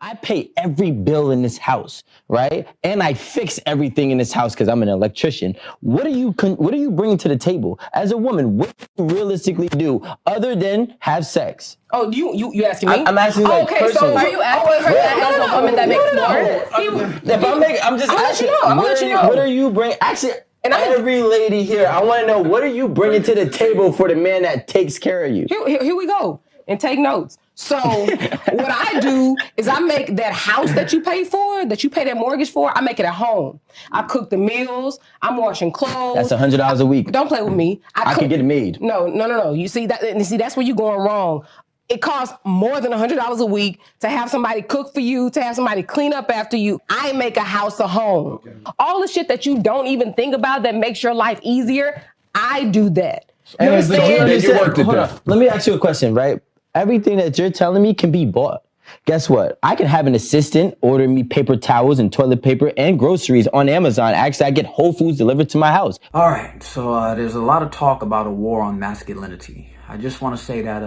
I pay every bill in this house, right? And I fix everything in this house because I'm an electrician. What are you bringing to the table as a woman? What do you realistically do other than have sex? Oh, you asking me? I'm asking like okay, personally. so are you asking her that as a woman that makes more? I'm just asking. I'm gonna let you know. What are you bringing? Actually, every lady here, I want to know, what are you bringing to the table for the man that takes care of you? Here we go. And take notes. So what I do is I make that house that you pay for, that you pay that mortgage for, I make it at home. I cook the meals. I'm washing clothes. That's $100 a week. Don't play with me. I can get it made. No. You see that's where you're going wrong. It costs more than $100 a week to have somebody cook for you, to have somebody clean up after you. I make a house a home. Okay. All the shit that you don't even think about that makes your life easier, I do that. You understand? Let me ask you a question, right? Everything that you're telling me can be bought. Guess what? I can have an assistant order me paper towels and toilet paper and groceries on Amazon. Actually, I get Whole Foods delivered to my house. All right, so there's a lot of talk about a war on masculinity. I just want to say that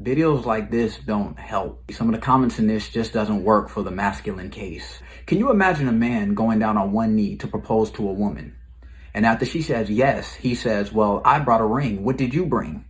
videos like this don't help. Some of the comments in this just doesn't work for the masculine case. Can you imagine a man going down on one knee to propose to a woman? And after she says yes, he says, well, I brought a ring. What did you bring?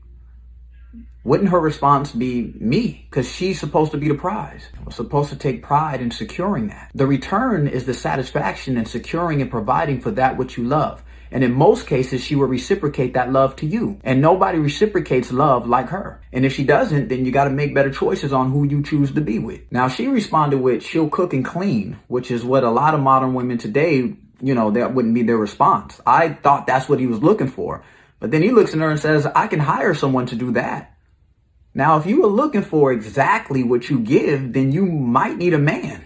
Wouldn't her response be me? Because she's supposed to be the prize. We're supposed to take pride in securing that. The return is the satisfaction in securing and providing for that which you love. And in most cases, she will reciprocate that love to you. And nobody reciprocates love like her. And if she doesn't, then you got to make better choices on who you choose to be with. Now, she responded with, she'll cook and clean, which is what a lot of modern women today, that wouldn't be their response. I thought that's what he was looking for. But then he looks at her and says, I can hire someone to do that. Now, if you were looking for exactly what you give, then you might need a man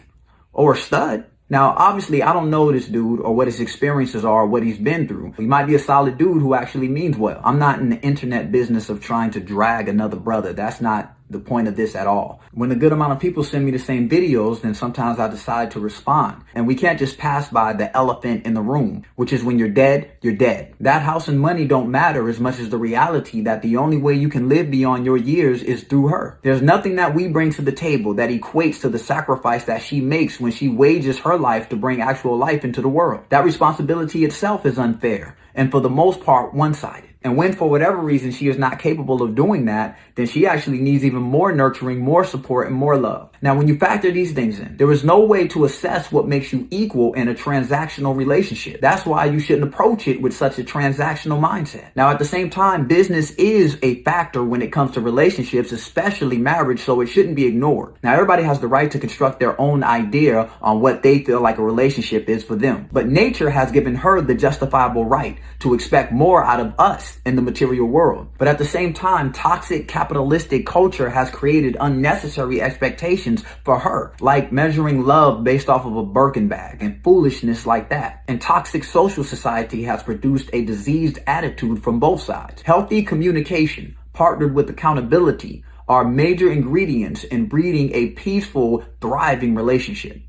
or a stud. Now, obviously, I don't know this dude or what his experiences are or what he's been through. He might be a solid dude who actually means well. I'm not in the internet business of trying to drag another brother. That's not the point of this at all. When a good amount of people send me the same videos, then sometimes I decide to respond. And we can't just pass by the elephant in the room, which is when you're dead, you're dead. That house and money don't matter as much as the reality that the only way you can live beyond your years is through her. There's nothing that we bring to the table that equates to the sacrifice that she makes when she wages her life to bring actual life into the world. That responsibility itself is unfair and for the most part one-sided. And when for whatever reason she is not capable of doing that, then she actually needs even more nurturing, more support, and more love. Now, when you factor these things in, there is no way to assess what makes you equal in a transactional relationship. That's why you shouldn't approach it with such a transactional mindset. Now, at the same time, business is a factor when it comes to relationships, especially marriage, so it shouldn't be ignored. Now, everybody has the right to construct their own idea on what they feel like a relationship is for them. But nature has given her the justifiable right to expect more out of us in the material world. But at the same time, toxic capitalistic culture has created unnecessary expectations for her, like measuring love based off of a Birkin bag and foolishness like that. And toxic social society has produced a diseased attitude from both sides. Healthy communication partnered with accountability are major ingredients in breeding a peaceful, thriving relationship.